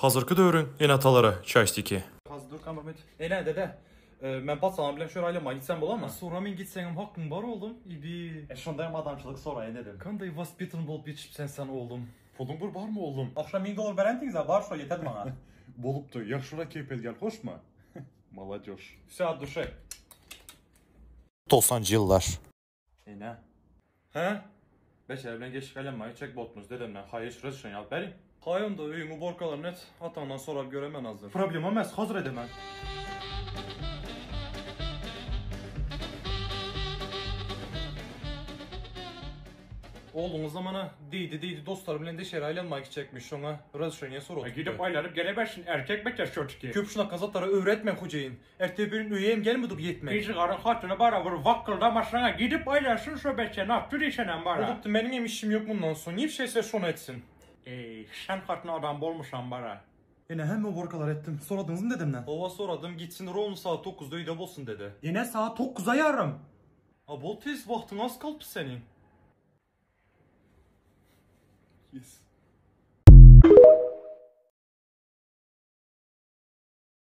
Hazırkı dövrün enataları часть 2. Dur Mehmet. Ne dede? Ben pat sana bilen şöyle aileme gitsem bolamı? Sonra men gitsenim hakkım var oğlum. İbi. Şundayım adamçılık soraya dedim. Kanday vaspitin bol biçip sen oğlum. Pulun var mı oğlum? Akşam $1000 verentiniz ha, var şu yeter bana. Болупты, yaxшыраак кепел gel, hoş mu? Молодежь. Saat duşa. 90'cı yıllar. Ne? He? Beşer bilen geçik aileme çek botmuz dedemden. Hayır şurası şen yap berim. Hayın da öyümü borkalar net. Atandan sonra göremen hazır. Problem olmaz, hazır edemem. Oğlunuz zamana deydi dostlar bilen de şer aylanmak çekmiş ona razışönye soru. Gidip aylanıp geleversin erkek bekler çocuk. Köp şuna kazatlara öğretmen hocayın. Ertebirin üyeyim gelmedi bu yetmek. Bir karın hatını bara vur vakkıldamaşına gidip aylarsın şöbetçe ne yaptı diysenem bara. Olup da benim işim yok bundan sonra. Niye bir şeyse şunu etsin? Sen hatını adam bolmuşsan bara. Yine hem o borkalar ettim. Soradınız mı dedemden? Ova soradım gitsin Ron saat 9'da uyda bolsun dedi. Yine saat 9'a yarım. Bol tez vaktin az kaldı senin. Yes.